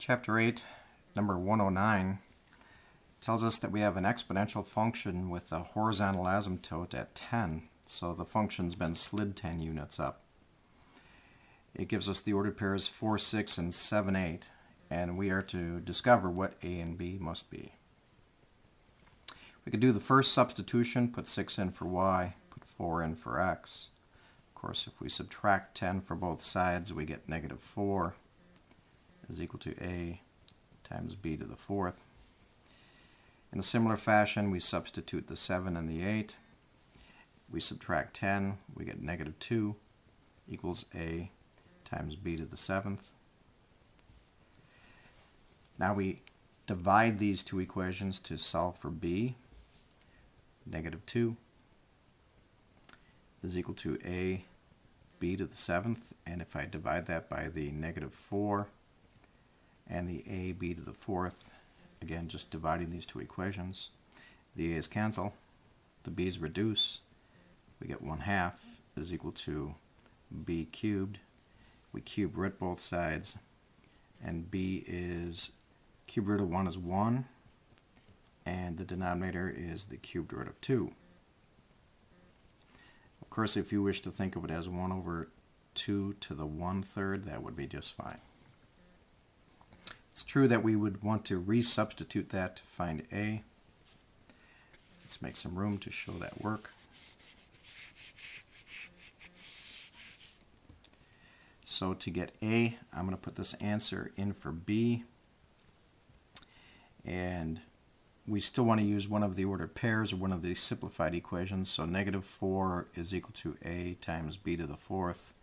Chapter 8, number 109, tells us that we have an exponential function with a horizontal asymptote at 10, so the function's been slid 10 units up. It gives us the ordered pairs 4, 6, and 7, 8, and we are to discover what A and B must be. We could do the first substitution, put 6 in for y, put 4 in for x. Of course, if we subtract 10 for both sides, we get negative 4 is equal to a times b to the fourth. In a similar fashion, we substitute the 7 and the 8. We subtract 10, we get negative 2 equals a times b to the seventh. Now we divide these two equations to solve for b. Negative 2 is equal to a b to the seventh, and if I divide that by the negative 4 and the a b to the fourth, again just dividing these two equations, the a's cancel, the b's reduce, we get 1/2 is equal to b cubed. We cube root both sides, and b is cube root of 1 is 1, and the denominator is the cubed root of 2. Of course, if you wish to think of it as 1 over 2 to the 1/3, that would be just fine. It's true that we would want to resubstitute that to find a. Let's make some room to show that work. So to get a, I'm going to put this answer in for b, and we still want to use one of the ordered pairs or one of the simplified equations, so negative 4 is equal to a times b to the fourth.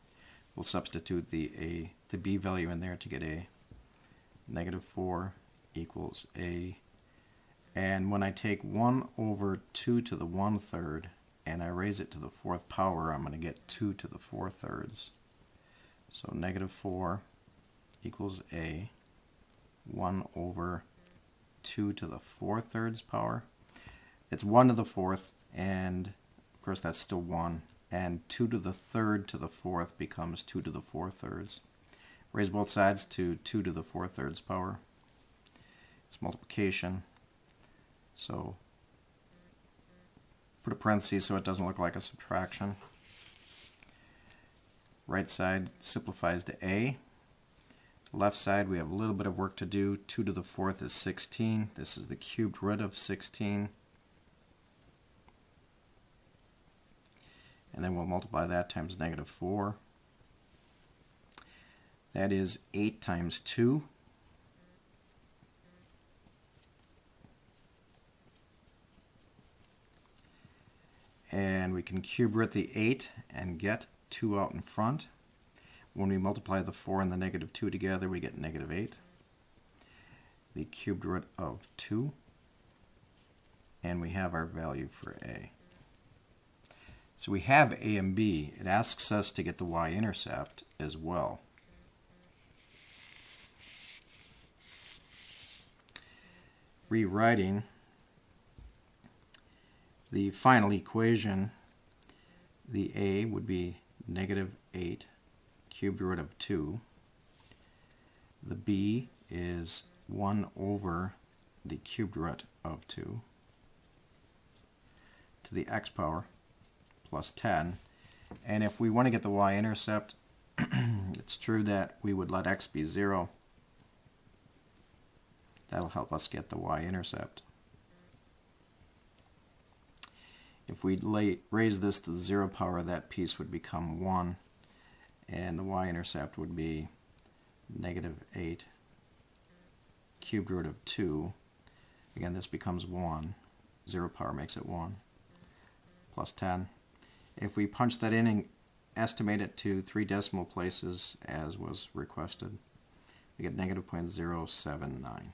We'll substitute the b value in there to get a. Negative 4 equals a, and when I take 1 over 2 to the 1/3 and I raise it to the 4th power, I'm going to get 2 to the 4/3. So negative 4 equals a, 1 over 2 to the 4/3 power. It's 1 to the 4th, and of course that's still 1, and 2 to the 3rd to the 4th becomes 2 to the 4/3. Raise both sides to 2 to the 4/3 power. It's multiplication, so put a parenthesis so it doesn't look like a subtraction. Right side simplifies to a. Left side, we have a little bit of work to do. 2 to the 4th is 16. This is the cubed root of 16. And then we'll multiply that times negative 4. That is 8 times 2. And we can cube root the 8 and get 2 out in front. When we multiply the 4 and the negative 2 together, we get negative 8. The cubed root of 2. And we have our value for a. So we have a and b. It asks us to get the y-intercept as well. Rewriting the final equation, the a would be negative 8 cubed root of 2. The b is 1 over the cubed root of 2 to the x power plus 10. And if we want to get the y-intercept, it's true that we would let x be 0. That'll help us get the y-intercept. If we raise this to the 0 power, that piece would become 1, and the y-intercept would be negative 8 cubed root of 2. Again, this becomes 1. 0 power makes it 1, plus 10. If we punch that in and estimate it to 3 decimal places, as was requested, we get negative 0.079.